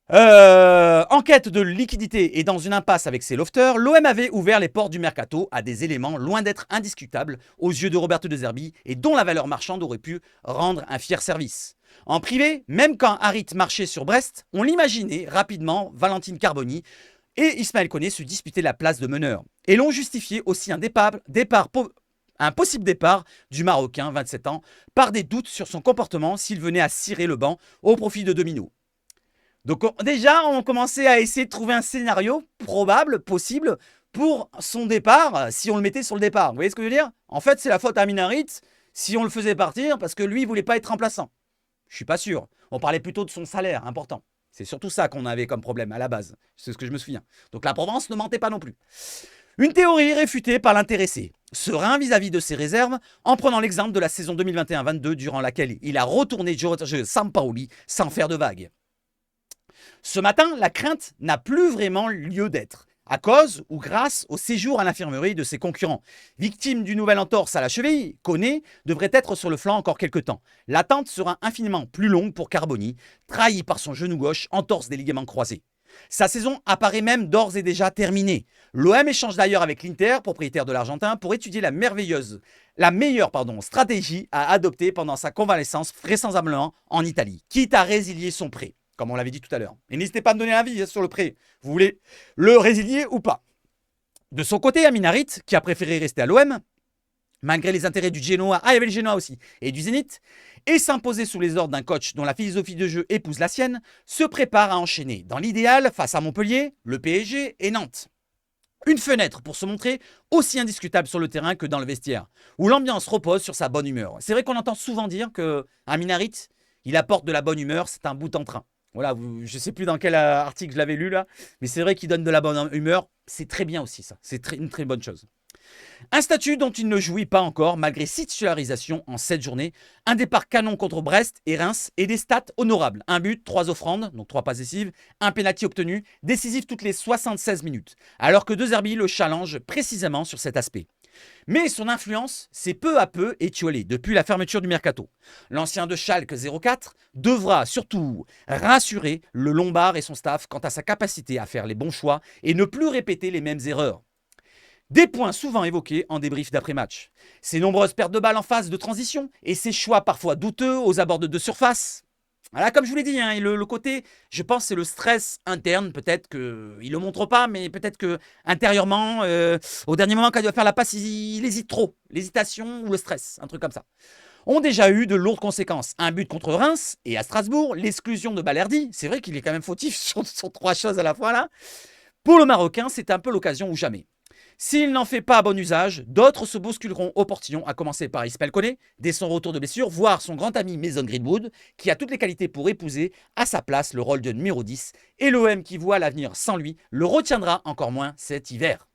En quête de liquidité et dans une impasse avec ses lofters, l'OM avait ouvert les portes du mercato à des éléments loin d'être indiscutables aux yeux de Roberto De Zerbi et dont la valeur marchande aurait pu rendre un fier service. En privé, même quand Harit marchait sur Brest, on l'imaginait rapidement Valentine Carboni et Ismaël Koné se disputaient la place de meneur. Et l'on justifiait aussi un possible départ du Marocain, 27 ans, par des doutes sur son comportement s'il venait à cirer le banc au profit de Domino. Donc déjà, on commençait à essayer de trouver un scénario probable, possible, pour son départ, si on le mettait sur le départ. Vous voyez ce que je veux dire? En fait, c'est la faute à Amin Harit si on le faisait partir, parce que lui, il ne voulait pas être remplaçant. Je ne suis pas sûr. On parlait plutôt de son salaire, important. C'est surtout ça qu'on avait comme problème à la base. C'est ce que je me souviens. Donc la Provence ne mentait pas non plus. Une théorie réfutée par l'intéressé, serein vis-à-vis de ses réserves, en prenant l'exemple de la saison 2021-22 durant laquelle il a retourné Giorgio Sampaoli sans faire de vagues. Ce matin, la crainte n'a plus vraiment lieu d'être, à cause ou grâce au séjour à l'infirmerie de ses concurrents. Victime d'une nouvelle entorse à la cheville, Koné devrait être sur le flanc encore quelques temps. L'attente sera infiniment plus longue pour Carboni, trahi par son genou gauche, entorse des ligaments croisés. Sa saison apparaît même d'ores et déjà terminée. L'OM échange d'ailleurs avec l'Inter, propriétaire de l'Argentin, pour étudier la meilleure stratégie à adopter pendant sa convalescence vraisemblablement en Italie, quitte à résilier son prêt, comme on l'avait dit tout à l'heure. Et n'hésitez pas à me donner un avis sur le prêt. Vous voulez le résilier ou pas? De son côté, Amin Harit, qui a préféré rester à l'OM, malgré les intérêts du Genoa, il y avait le Genoa aussi, et du Zénith, et s'imposer sous les ordres d'un coach dont la philosophie de jeu épouse la sienne, se prépare à enchaîner, dans l'idéal, face à Montpellier, le PSG et Nantes. Une fenêtre pour se montrer aussi indiscutable sur le terrain que dans le vestiaire, où l'ambiance repose sur sa bonne humeur. C'est vrai qu'on entend souvent dire qu'Amin Harit, il apporte de la bonne humeur, c'est un bout en train. Voilà, je ne sais plus dans quel article je l'avais lu là, mais c'est vrai qu'il donne de la bonne humeur. C'est très bien aussi ça, c'est une très bonne chose. Un statut dont il ne jouit pas encore, malgré 6 titularisations en 7 journées, un départ canon contre Brest et Reims et des stats honorables. Un but, 3 offrandes, donc 3 passes décisives, un pénalty obtenu, décisif toutes les 76 minutes, alors que De Zerbi le challenge précisément sur cet aspect. Mais son influence s'est peu à peu étiolée depuis la fermeture du mercato. L'ancien de Schalke 04 devra surtout rassurer le Lombard et son staff quant à sa capacité à faire les bons choix et ne plus répéter les mêmes erreurs. Des points souvent évoqués en débrief d'après-match. Ses nombreuses pertes de balles en phase de transition et ses choix parfois douteux aux abords de surface. Voilà, comme je vous l'ai dit, hein, le côté, je pense, c'est le stress interne. Peut-être qu'il ne le montre pas, mais peut-être que intérieurement, au dernier moment, quand il doit faire la passe, il hésite trop. L'hésitation ou le stress, un truc comme ça. Ont déjà eu de lourdes conséquences. Un but contre Reims et à Strasbourg, l'exclusion de Balerdi. C'est vrai qu'il est quand même fautif sur 3 choses à la fois là. Pour le Marocain, c'est un peu l'occasion ou jamais. S'il n'en fait pas bon usage, d'autres se bousculeront au portillon, à commencer par Ismaël Koné, dès son retour de blessure, voire son grand ami Mason Greenwood, qui a toutes les qualités pour épouser à sa place le rôle de numéro 10, et l'OM qui voit l'avenir sans lui le retiendra encore moins cet hiver.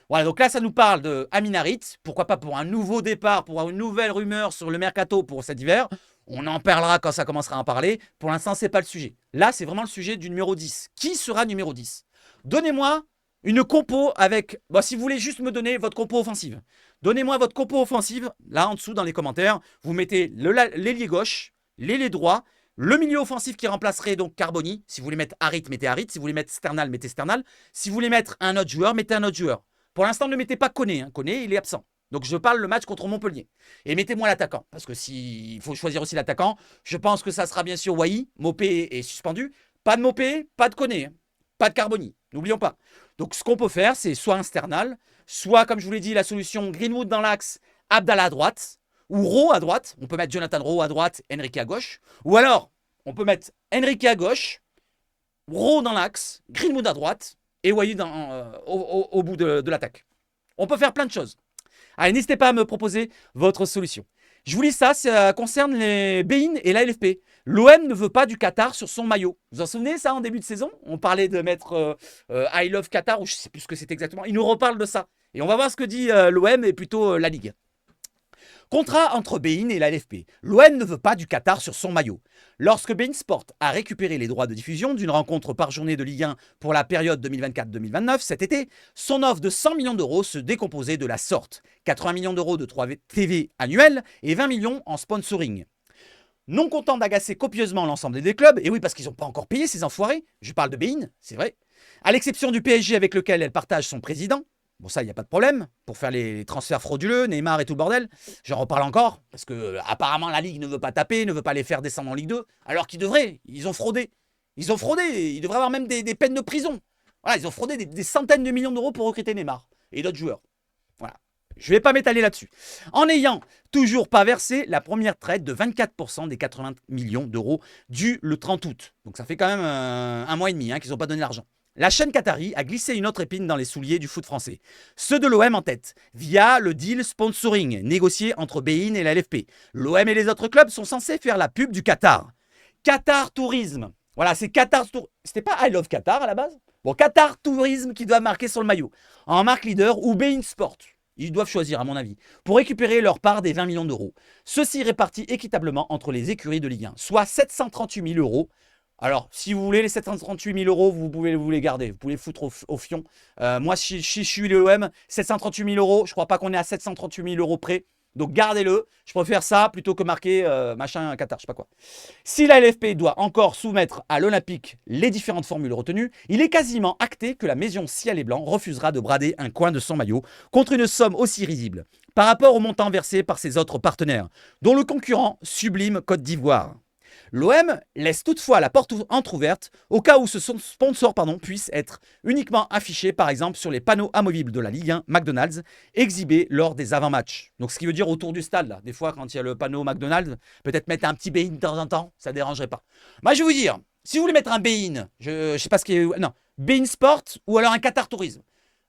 Voilà, donc là ça nous parle de Amin Harit, pourquoi pas pour un nouveau départ, pour une nouvelle rumeur sur le mercato pour cet hiver. On en parlera quand ça commencera à en parler. Pour l'instant, c'est pas le sujet. Là, c'est vraiment le sujet du numéro 10. Qui sera numéro 10? Donnez-moi une compo avec... Bon, si vous voulez juste me donner votre compo offensive. Donnez-moi votre compo offensive. Là, en dessous, dans les commentaires, vous mettez l'ailier gauche, l'ailier droit, le milieu offensif qui remplacerait donc Carboni. Si vous voulez mettre Harit, mettez Harit. Si vous voulez mettre Sternal, mettez Sternal. Si vous voulez mettre un autre joueur, mettez un autre joueur. Pour l'instant, ne mettez pas Koné. Koné, il est absent. Donc, je parle le match contre Montpellier. Et mettez-moi l'attaquant. Parce que il faut choisir aussi l'attaquant. Je pense que ça sera bien sûr Wai. Mopé est suspendu. Pas de Mopé, pas de Koné. Pas de Carboni. N'oublions pas. Donc, ce qu'on peut faire, c'est soit un Sternal, soit, comme je vous l'ai dit, la solution Greenwood dans l'axe, Abdallah à droite, ou Rowe à droite. On peut mettre Jonathan Rowe à droite, Enrique à gauche. Ou alors, on peut mettre Enrique à gauche, Rowe dans l'axe, Greenwood à droite, et Wai au bout de l'attaque. On peut faire plein de choses. Allez, n'hésitez pas à me proposer votre solution. Je vous lis ça, ça concerne les Bein et la LFP. L'OM ne veut pas du Qatar sur son maillot. Vous vous en souvenez ça en début de saison? On parlait de mettre I Love Qatar, ou je ne sais plus ce que c'est exactement. Il nous reparle de ça. Et on va voir ce que dit l'OM et plutôt la Ligue. Contrat entre beIN et la LFP. L'OM ne veut pas du Qatar sur son maillot. Lorsque beIN Sport a récupéré les droits de diffusion d'une rencontre par journée de Ligue 1 pour la période 2024-2029 cet été, son offre de 100 millions d'euros se décomposait de la sorte. 80 millions d'euros de 3 TV annuels et 20 millions en sponsoring. Non content d'agacer copieusement l'ensemble des clubs, et oui parce qu'ils n'ont pas encore payé ces enfoirés, je parle de beIN, c'est vrai, à l'exception du PSG avec lequel elle partage son président. Bon, ça, il n'y a pas de problème. Pour faire les transferts frauduleux, Neymar et tout le bordel. J'en reparle encore. Parce que apparemment, la Ligue ne veut pas taper, ne veut pas les faire descendre en Ligue 2. Alors qu'ils devraient. Ils ont fraudé. Ils ont fraudé. Ils devraient avoir même des peines de prison. Voilà, ils ont fraudé des centaines de millions d'euros pour recruter Neymar et d'autres joueurs. Voilà. Je ne vais pas m'étaler là-dessus. En n'ayant toujours pas versé la première traite de 24% des 80 millions d'euros dus le 30 août. Donc ça fait quand même un mois et demi qu'ils n'ont pas donné l'argent. La chaîne qatari a glissé une autre épine dans les souliers du foot français. Ceux de l'OM en tête, via le deal sponsoring négocié entre beIN et la LFP. L'OM et les autres clubs sont censés faire la pub du Qatar. Qatar Tourisme. Voilà, c'est Qatar Tourisme. C'était pas I Love Qatar à la base? Bon, Qatar Tourisme qui doit marquer sur le maillot. En marque leader ou beIN Sport. Ils doivent choisir, à mon avis, pour récupérer leur part des 20 millions d'euros. Ceci répartis équitablement entre les écuries de Ligue 1, soit 738 000 euros. Alors, si vous voulez les 738 000 euros, vous pouvez vous les garder. Vous pouvez les foutre au fion. Moi, si je suis l'OM, 738 000 euros, je ne crois pas qu'on est à 738 000 euros près. Donc, gardez-le. Je préfère ça plutôt que marquer machin Qatar, je sais pas quoi. Si la LFP doit encore soumettre à l'Olympique les différentes formules retenues, il est quasiment acté que la maison ciel et blanc refusera de brader un coin de son maillot contre une somme aussi risible par rapport au montant versé par ses autres partenaires, dont le concurrent Sublime Côte d'Ivoire. L'OM laisse toutefois la porte entrouverte au cas où ce sponsor puisse être uniquement affiché par exemple sur les panneaux amovibles de la Ligue 1 McDonald's exhibés lors des avant-matchs. Donc ce qui veut dire autour du stade, là. Des fois quand il y a le panneau McDonald's, peut-être mettre un petit beIN de temps en temps, ça ne dérangerait pas. Moi je vais vous dire, si vous voulez mettre un beIN, je sais pas ce qui est... Non, beIN Sport ou alors un Qatar Tourisme.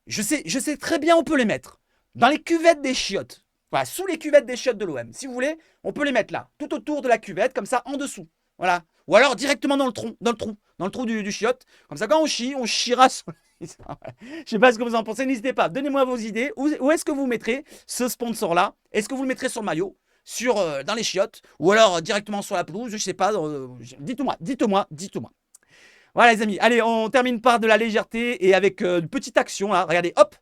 Je sais très bien où on peut les mettre. Dans les cuvettes des chiottes. Voilà, sous les cuvettes des chiottes de l'OM. Si vous voulez, on peut les mettre là, tout autour de la cuvette, comme ça, en dessous. Voilà. Ou alors directement dans le trou du chiotte. Comme ça, quand on chie, on chiera sur... Je sais pas ce que vous en pensez, n'hésitez pas. Donnez-moi vos idées. Où est-ce que vous mettrez ce sponsor-là? Est-ce que vous le mettrez sur le maillot, dans les chiottes, ou alors directement sur la pelouse? Je sais pas. Dites-moi. Voilà les amis. Allez, on termine par de la légèreté et avec une petite action là. Regardez, hop.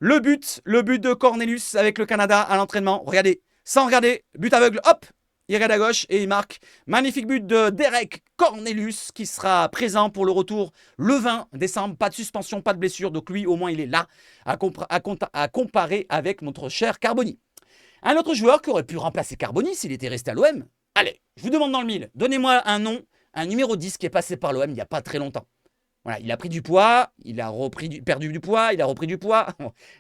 Le but de Cornelius avec le Canada à l'entraînement. Regardez, sans regarder, but aveugle, hop, il regarde à gauche et il marque. Magnifique but de Derek Cornelius qui sera présent pour le retour le 20 décembre. Pas de suspension, pas de blessure, donc lui au moins il est là à comparer avec notre cher Carboni. Un autre joueur qui aurait pu remplacer Carboni s'il était resté à l'OM. Allez, je vous demande dans le mille, donnez-moi un nom, un numéro 10 qui est passé par l'OM il n'y a pas très longtemps. Voilà, il a pris du poids, il a perdu du poids, il a repris du poids.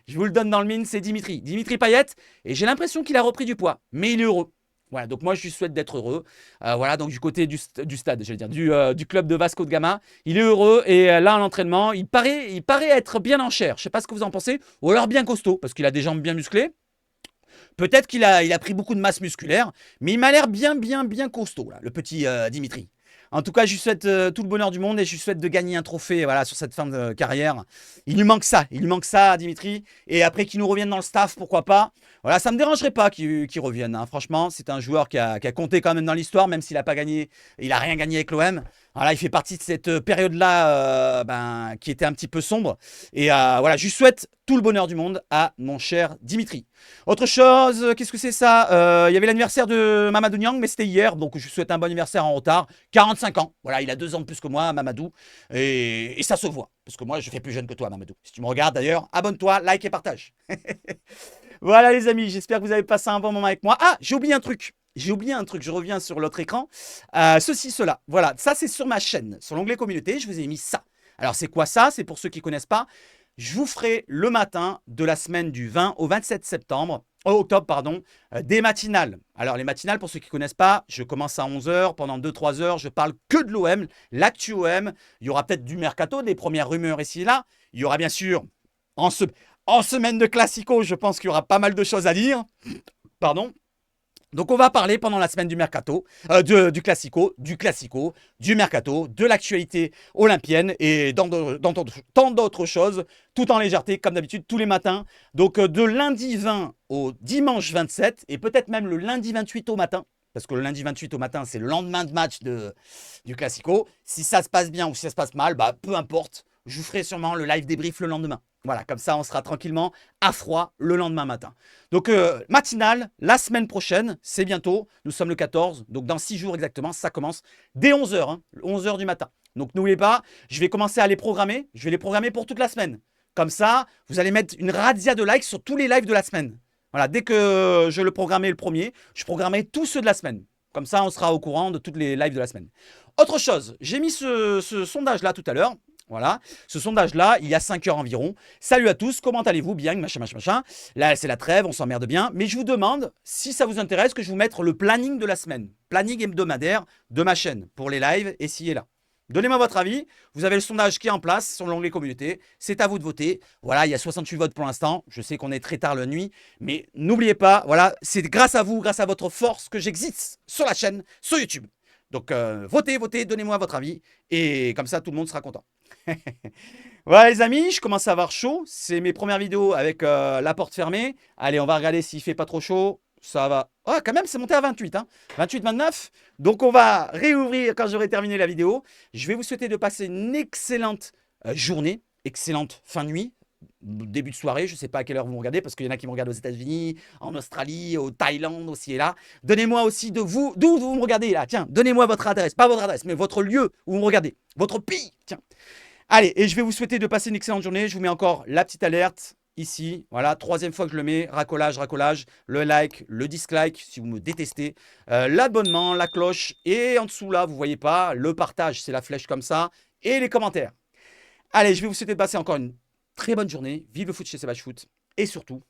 Je vous le donne dans le mine, c'est Dimitri Payet. Et j'ai l'impression qu'il a repris du poids, mais il est heureux. Voilà, donc moi je lui souhaite d'être heureux. Voilà, donc du côté du stade, j'allais dire, du club de Vasco de Gama. Il est heureux et là à l'entraînement, il paraît être bien en chair. Je ne sais pas ce que vous en pensez, ou alors bien costaud, parce qu'il a des jambes bien musclées. Peut-être qu'il a pris beaucoup de masse musculaire, mais il m'a l'air bien costaud, là, le petit Dimitri. En tout cas, je lui souhaite tout le bonheur du monde et je lui souhaite de gagner un trophée voilà, sur cette fin de carrière. Il lui manque ça, Dimitri. Et après qu'il nous revienne dans le staff, pourquoi pas. Voilà, ça ne me dérangerait pas qu'il revienne. Hein. Franchement, c'est un joueur qui a compté quand même dans l'histoire, même s'il n'a pas gagné, il n'a rien gagné avec l'OM. Voilà, il fait partie de cette période-là qui était un petit peu sombre. Et voilà, je lui souhaite tout le bonheur du monde à mon cher Dimitri. Autre chose, qu'est-ce que c'est ça? Il y avait l'anniversaire de Mamadou Niang, mais c'était hier, donc je lui souhaite un bon anniversaire en retard. 45 ans, voilà, il a 2 ans de plus que moi, Mamadou, et ça se voit, parce que moi je fais plus jeune que toi, Mamadou. Si tu me regardes d'ailleurs, abonne-toi, like et partage. Voilà les amis, j'espère que vous avez passé un bon moment avec moi. Ah, j'ai oublié un truc, je reviens sur l'autre écran. Cela, voilà, ça c'est sur ma chaîne, sur l'onglet communauté, je vous ai mis ça. Alors c'est quoi ça? C'est pour ceux qui ne connaissent pas. Je vous ferai le matin de la semaine du 20 au 27 octobre, des matinales. Alors les matinales, pour ceux qui ne connaissent pas, je commence à 11 h, pendant 2-3 heures, je parle que de l'OM, l'actu OM. Il y aura peut-être du mercato, des premières rumeurs ici et là. Il y aura bien sûr, en semaine de Classico, je pense qu'il y aura pas mal de choses à dire. Pardon. Donc on va parler pendant la semaine du mercato, du classico, du mercato, de l'actualité olympienne et dans tant d'autres choses, tout en légèreté comme d'habitude tous les matins. Donc de lundi 20 au dimanche 27 et peut-être même le lundi 28 au matin. Parce que le lundi 28 au matin, c'est le lendemain de match du Classico. Si ça se passe bien ou si ça se passe mal, bah peu importe. Je vous ferai sûrement le live débrief le lendemain. Voilà, comme ça, on sera tranquillement à froid le lendemain matin. Donc, matinale, la semaine prochaine, c'est bientôt. Nous sommes le 14, donc dans 6 jours exactement, ça commence dès 11h, hein, 11h du matin. Donc, n'oubliez pas, je vais commencer à les programmer. Je vais les programmer pour toute la semaine. Comme ça, vous allez mettre une razzia de likes sur tous les lives de la semaine. Voilà, dès que je le programmerai le premier, je programmerai tous ceux de la semaine. Comme ça, on sera au courant de toutes les lives de la semaine. Autre chose, j'ai mis ce sondage-là tout à l'heure. Voilà, ce sondage-là, il y a 5 heures environ. Salut à tous, comment allez-vous? Bien, machin. Là, c'est la trêve, on s'emmerde bien. Mais je vous demande, si ça vous intéresse, que je vous mette le planning de la semaine. Planning hebdomadaire de ma chaîne pour les lives, ici et là. Donnez-moi votre avis. Vous avez le sondage qui est en place sur l'onglet communauté. C'est à vous de voter. Voilà, il y a 68 votes pour l'instant. Je sais qu'on est très tard la nuit. Mais n'oubliez pas, voilà, c'est grâce à vous, grâce à votre force que j'existe sur la chaîne, sur YouTube. Donc, votez, donnez-moi votre avis. Et comme ça, tout le monde sera content. Voilà les amis, je commence à avoir chaud. C'est mes premières vidéos avec la porte fermée. Allez, on va regarder s'il fait pas trop chaud. Ça va. Oh, quand même, c'est monté à 28. Hein. 28, 29. Donc, on va réouvrir quand j'aurai terminé la vidéo. Je vais vous souhaiter de passer une excellente journée, excellente fin de nuit, début de soirée. Je ne sais pas à quelle heure vous me regardez parce qu'il y en a qui me regardent aux États-Unis, en Australie, au Thaïlande aussi et là. Donnez-moi aussi d'où vous me regardez là. Tiens, donnez-moi votre adresse, pas votre adresse, mais votre lieu où vous me regardez, votre pays. Tiens. Allez, et je vais vous souhaiter de passer une excellente journée. Je vous mets encore la petite alerte ici. Voilà, 3e fois que je le mets. Racolage, le like, le dislike si vous me détestez. L'abonnement, la cloche. Et en dessous là, vous voyez pas, le partage, c'est la flèche comme ça. Et les commentaires. Allez, je vais vous souhaiter de passer encore une très bonne journée. Vive le foot chez Savage Foot. Et surtout,